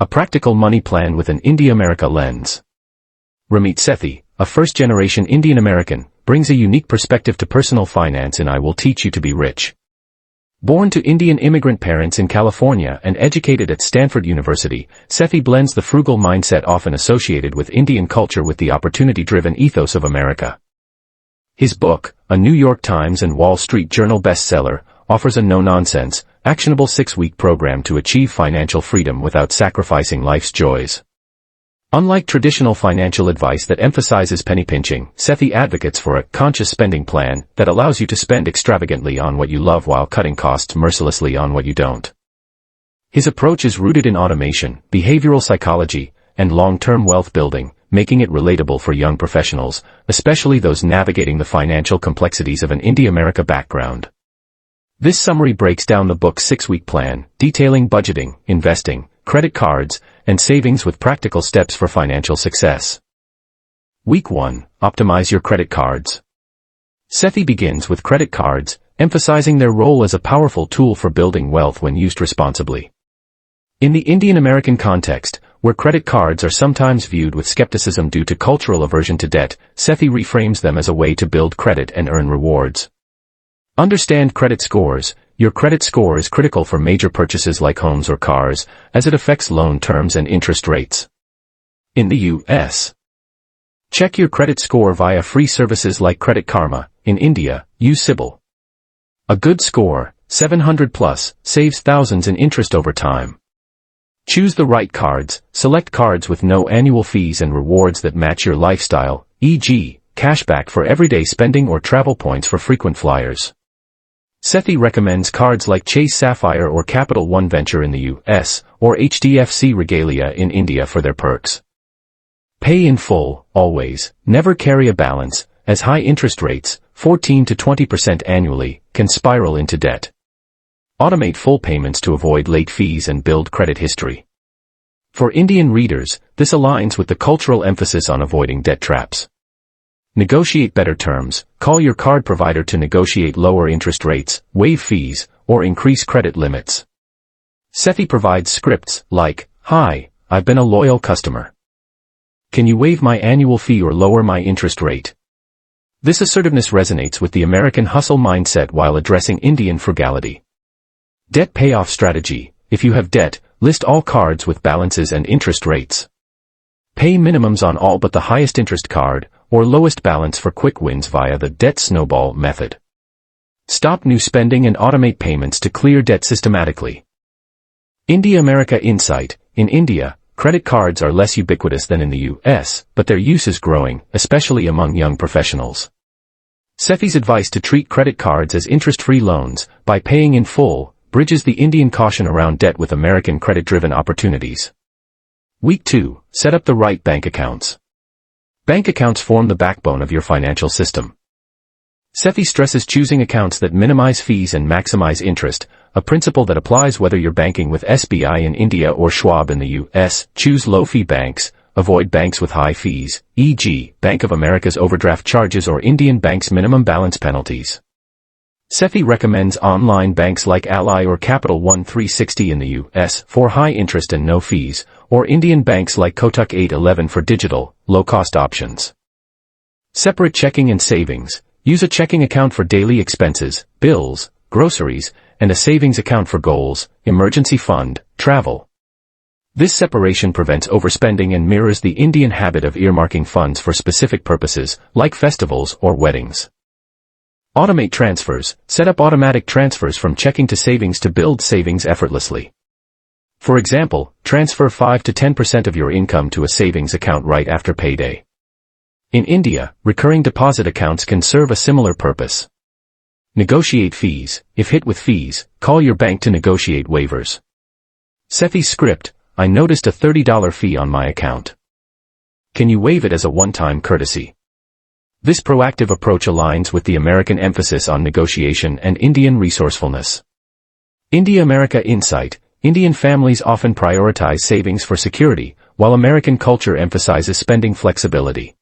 A practical money plan with an India-America lens. Ramit Sethi, a first-generation Indian American, brings a unique perspective to personal finance in I Will Teach You to Be Rich. Born to Indian immigrant parents in California and educated at Stanford University, Sethi blends the frugal mindset often associated with Indian culture with the opportunity-driven ethos of America. His book, a New York Times and Wall Street Journal bestseller, offers a no-nonsense, actionable 6-week program to achieve financial freedom without sacrificing life's joys. Unlike traditional financial advice that emphasizes penny pinching, Sethi advocates for a conscious spending plan that allows you to spend extravagantly on what you love while cutting costs mercilessly on what you don't. His approach is rooted in automation, behavioral psychology, and long-term wealth building, making it relatable for young professionals, especially those navigating the financial complexities of an India-America background. This summary breaks down the book's 6-week plan, detailing budgeting, investing, credit cards, and savings with practical steps for financial success. Week 1. Optimize your credit cards. Sethi begins with credit cards, emphasizing their role as a powerful tool for building wealth when used responsibly. In the Indian-American context, where credit cards are sometimes viewed with skepticism due to cultural aversion to debt, Sethi reframes them as a way to build credit and earn rewards. Understand credit scores. Your credit score is critical for major purchases like homes or cars, as it affects loan terms and interest rates. In the U.S., check your credit score via free services like Credit Karma. In India, use CIBIL. A good score, 700 plus, saves thousands in interest over time. Choose the right cards. Select cards with no annual fees and rewards that match your lifestyle, e.g., cashback for everyday spending or travel points for frequent flyers. Sethi recommends cards like Chase Sapphire or Capital One Venture in the US, or HDFC Regalia in India for their perks. Pay in full, always. Never carry a balance, as high interest rates, 14 to 20% annually, can spiral into debt. Automate full payments to avoid late fees and build credit history. For Indian readers, this aligns with the cultural emphasis on avoiding debt traps. Negotiate better terms. Call your card provider to negotiate lower interest rates, waive fees, or increase credit limits. Sethi provides scripts like, "Hi, I've been a loyal customer. Can you waive my annual fee or lower my interest rate?" This assertiveness resonates with the American hustle mindset while addressing Indian frugality. Debt payoff strategy. If you have debt, list all cards with balances and interest rates. Pay minimums on all but the highest interest card, or lowest balance for quick wins via the debt snowball method. Stop new spending and automate payments to clear debt systematically. India-America insight. In India, credit cards are less ubiquitous than in the US, but their use is growing, especially among young professionals. Sethi's advice to treat credit cards as interest-free loans, by paying in full, bridges the Indian caution around debt with American credit-driven opportunities. Week 2. Set up the right bank accounts. Bank accounts form the backbone of your financial system. Sethi stresses choosing accounts that minimize fees and maximize interest, a principle that applies whether you're banking with SBI in India or Schwab in the US. Choose low-fee banks. Avoid banks with high fees, e.g., Bank of America's overdraft charges or Indian banks' minimum balance penalties. Sethi recommends online banks like Ally or Capital One 360 in the US for high interest and no fees, or Indian banks like Kotak 811 for digital, low-cost options. Separate checking and savings. Use a checking account for daily expenses, bills, groceries, and a savings account for goals, emergency fund, travel. This separation prevents overspending and mirrors the Indian habit of earmarking funds for specific purposes, like festivals or weddings. Automate transfers. Set up automatic transfers from checking to savings to build savings effortlessly. For example, transfer 5 to 10% of your income to a savings account right after payday. In India, recurring deposit accounts can serve a similar purpose. Negotiate fees. If hit with fees, call your bank to negotiate waivers. Sethi's script. I noticed a $30 fee on my account. Can you waive it as a one-time courtesy? This proactive approach aligns with the American emphasis on negotiation and Indian resourcefulness. India-America insight. Indian families often prioritize savings for security, while American culture emphasizes spending flexibility.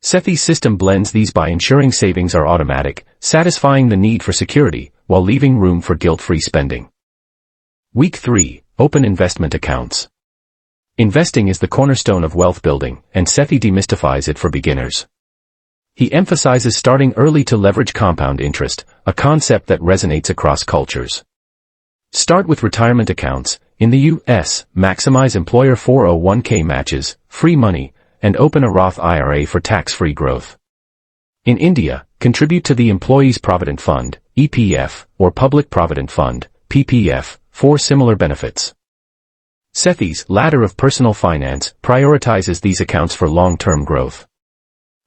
Sethi's system blends these by ensuring savings are automatic, satisfying the need for security, while leaving room for guilt-free spending. Week 3. Open investment accounts. Investing is the cornerstone of wealth building, and Sethi demystifies it for beginners. He emphasizes starting early to leverage compound interest, a concept that resonates across cultures. Start with retirement accounts. In the U.S., maximize employer 401k matches, free money, and open a Roth IRA for tax-free growth. In India, contribute to the Employees Provident Fund, EPF, or Public Provident Fund, PPF, for similar benefits. Sethi's ladder of personal finance prioritizes these accounts for long-term growth.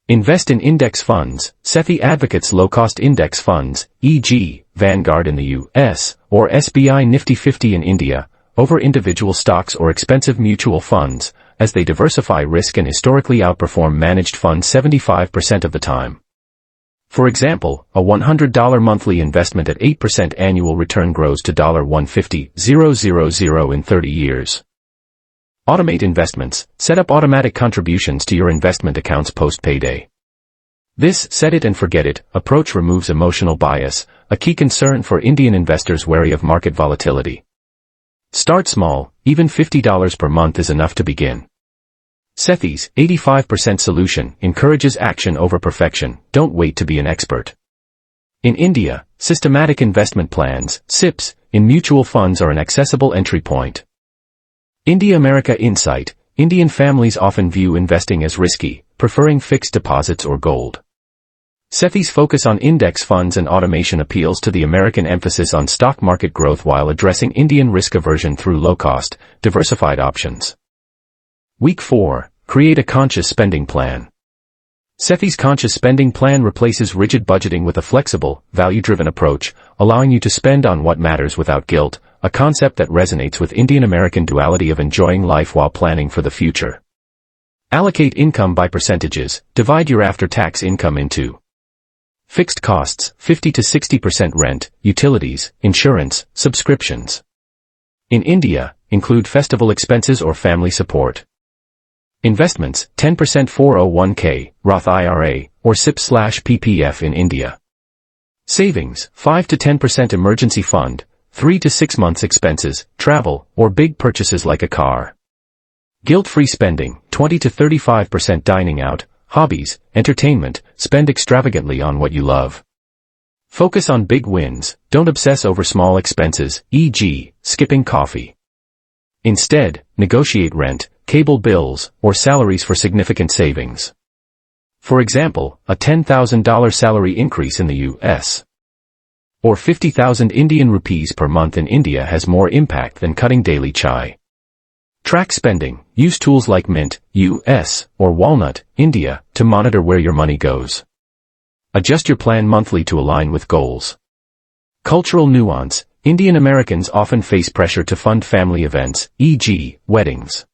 Invest in index funds. Sethi advocates low-cost index funds, e.g., Vanguard in the U.S., or SBI Nifty 50 in India, over individual stocks or expensive mutual funds, as they diversify risk and historically outperform managed funds 75% of the time. For example, a $100 monthly investment at 8% annual return grows to $150,000 in 30 years. Automate investments. Set up automatic contributions to your investment accounts post-payday. This set-it-and-forget-it approach removes emotional bias, a key concern for Indian investors wary of market volatility. Start small. Even $50 per month is enough to begin. Sethi's 85% solution encourages action over perfection. Don't wait to be an expert. In India, systematic investment plans, SIPs, in mutual funds are an accessible entry point. India-America Insight. Indian families often view investing as risky, preferring fixed deposits or gold. Sethi's focus on index funds and automation appeals to the American emphasis on stock market growth while addressing Indian risk aversion through low-cost, diversified options. Week 4. Create a conscious spending plan. Sethi's conscious spending plan replaces rigid budgeting with a flexible, value-driven approach, allowing you to spend on what matters without guilt, a concept that resonates with Indian-American duality of enjoying life while planning for the future. Allocate income by percentages. Divide your after-tax income into fixed costs, 50 to 60% rent, utilities, insurance, subscriptions. In India, include festival expenses or family support. Investments, 10% 401k, Roth IRA, or SIP/PPF in India. Savings, 5 to 10% emergency fund, 3 to 6 months expenses, travel, or big purchases like a car. Guilt-free spending, 20 to 35% dining out, hobbies, entertainment, spend extravagantly on what you love. Focus on big wins, don't obsess over small expenses, e.g., skipping coffee. Instead, negotiate rent, cable bills, or salaries for significant savings. For example, a $10,000 salary increase in the U.S. or 50,000 Indian rupees per month in India has more impact than cutting daily chai. Track spending. Use tools like Mint, U.S., or Walnut, India, to monitor where your money goes. Adjust your plan monthly to align with goals. Cultural nuance. Indian Americans often face pressure to fund family events, e.g., weddings.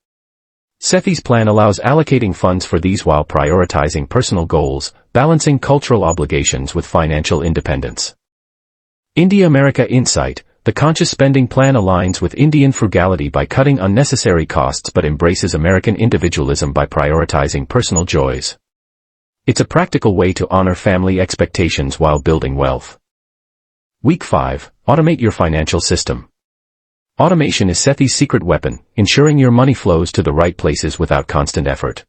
Sethi's plan allows allocating funds for these while prioritizing personal goals, balancing cultural obligations with financial independence. India-America Insight. The conscious spending plan aligns with Indian frugality by cutting unnecessary costs but embraces American individualism by prioritizing personal joys. It's a practical way to honor family expectations while building wealth. Week 5. Automate your financial system. Automation is Sethi's secret weapon, ensuring your money flows to the right places without constant effort.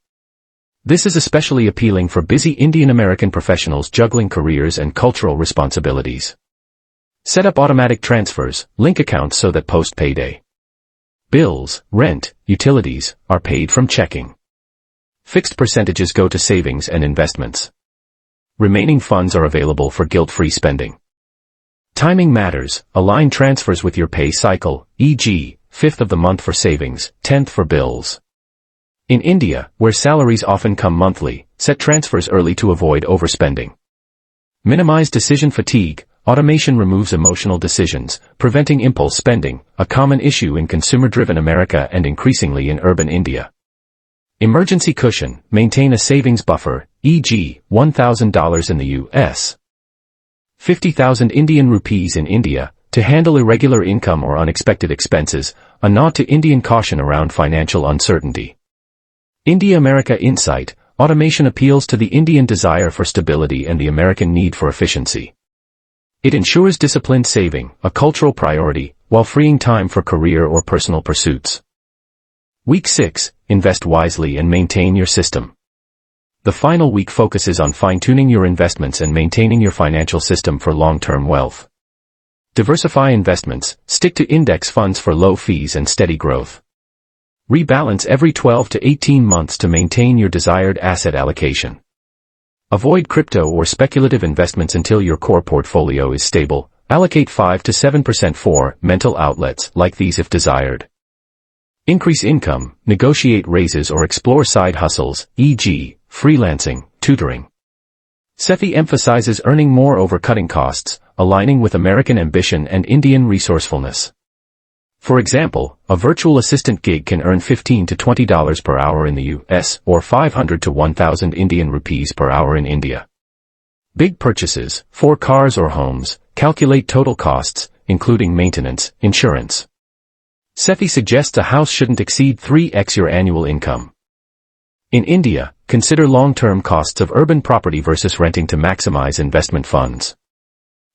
This is especially appealing for busy Indian American professionals juggling careers and cultural responsibilities. Set up automatic transfers, link accounts so that post-payday bills, rent, utilities, are paid from checking. Fixed percentages go to savings and investments. Remaining funds are available for guilt-free spending. Timing matters. Align transfers with your pay cycle, e.g., 5th of the month for savings, 10th for bills. In India, where salaries often come monthly, set transfers early to avoid overspending. Minimize decision fatigue. Automation removes emotional decisions, preventing impulse spending, a common issue in consumer-driven America and increasingly in urban India. Emergency cushion. Maintain a savings buffer, e.g., $1,000 in the U.S. 50,000 Indian rupees in India, to handle irregular income or unexpected expenses, a nod to Indian caution around financial uncertainty. India-America Insight. Automation appeals to the Indian desire for stability and the American need for efficiency. It ensures disciplined saving, a cultural priority, while freeing time for career or personal pursuits. Week 6, invest wisely and maintain your system. The final week focuses on fine-tuning your investments and maintaining your financial system for long-term wealth. Diversify investments, stick to index funds for low fees and steady growth. Rebalance every 12 to 18 months to maintain your desired asset allocation. Avoid crypto or speculative investments until your core portfolio is stable. Allocate 5 to 7% for mental outlets like these if desired. Increase income, negotiate raises or explore side hustles, e.g., freelancing, tutoring. Sethi emphasizes earning more over cutting costs, aligning with American ambition and Indian resourcefulness. For example, a virtual assistant gig can earn $15 to $20 per hour in the US or 500 to 1,000 Indian rupees per hour in India. Big purchases, for cars or homes, calculate total costs, including maintenance, insurance. Sethi suggests a house shouldn't exceed 3x your annual income. In India, consider long-term costs of urban property versus renting to maximize investment funds.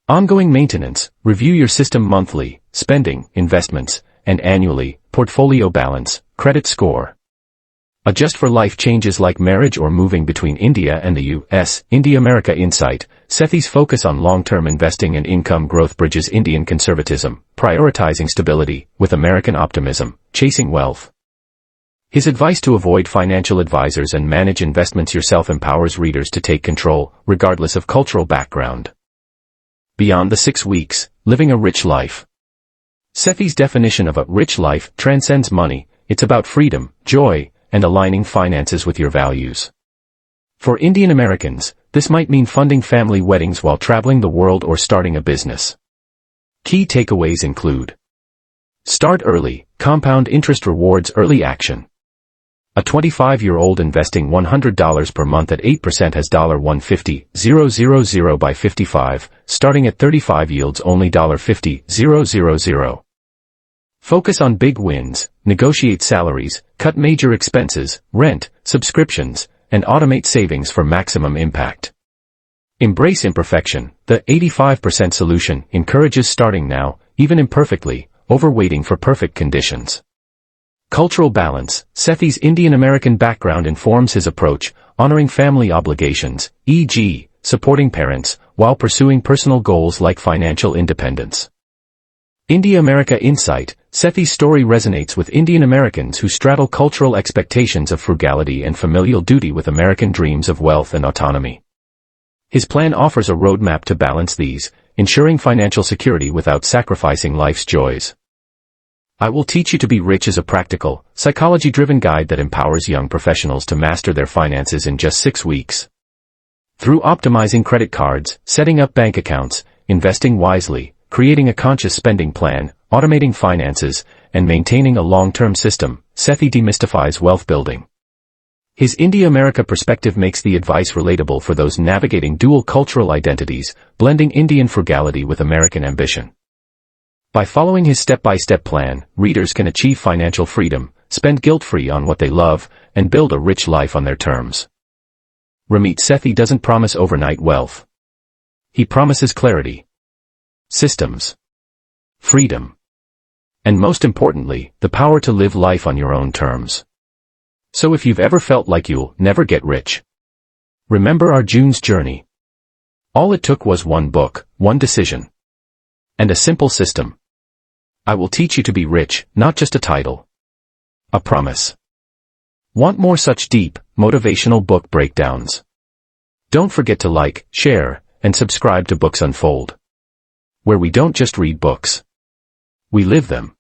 Ongoing maintenance, review your system monthly, spending, investments, and annually, portfolio balance, credit score. Adjust for life changes like marriage or moving between India and the US. India-America Insight, Sethi's focus on long-term investing and income growth bridges Indian conservatism, prioritizing stability, with American optimism, chasing wealth. His advice to avoid financial advisors and manage investments yourself empowers readers to take control, regardless of cultural background. Beyond the 6 weeks, living a rich life. Sethi's definition of a rich life transcends money. It's about freedom, joy, and aligning finances with your values. For Indian Americans, this might mean funding family weddings while traveling the world or starting a business. Key takeaways include: start early, compound interest rewards early action. A 25-year-old investing $100 per month at 8% has $150,000 by 55, starting at 35 yields only $50,000. Focus on big wins, negotiate salaries, cut major expenses, rent, subscriptions, and automate savings for maximum impact. Embrace imperfection. The 85% solution encourages starting now, even imperfectly, over waiting for perfect conditions. Cultural balance. Sethi's Indian-American background informs his approach, honoring family obligations, e.g., supporting parents, while pursuing personal goals like financial independence. India-America Insight. Sethi's story resonates with Indian Americans who straddle cultural expectations of frugality and familial duty with American dreams of wealth and autonomy. His plan offers a roadmap to balance these, ensuring financial security without sacrificing life's joys. I Will Teach You to Be Rich is a practical, psychology-driven guide that empowers young professionals to master their finances in just 6 weeks. Through optimizing credit cards, setting up bank accounts, investing wisely, creating a conscious spending plan, automating finances, and maintaining a long-term system, Sethi demystifies wealth building. His India-America perspective makes the advice relatable for those navigating dual cultural identities, blending Indian frugality with American ambition. By following his step-by-step plan, readers can achieve financial freedom, spend guilt-free on what they love, and build a rich life on their terms. Ramit Sethi doesn't promise overnight wealth. He promises clarity, systems, freedom, and most importantly, the power to live life on your own terms. So if you've ever felt like you'll never get rich, remember Arjun's journey. All it took was one book, one decision, and a simple system. I will teach you to be rich, not just a title, a promise. Want more such deep, motivational book breakdowns? Don't forget to like, share, and subscribe to Books Unfold, where we don't just read books, we live them.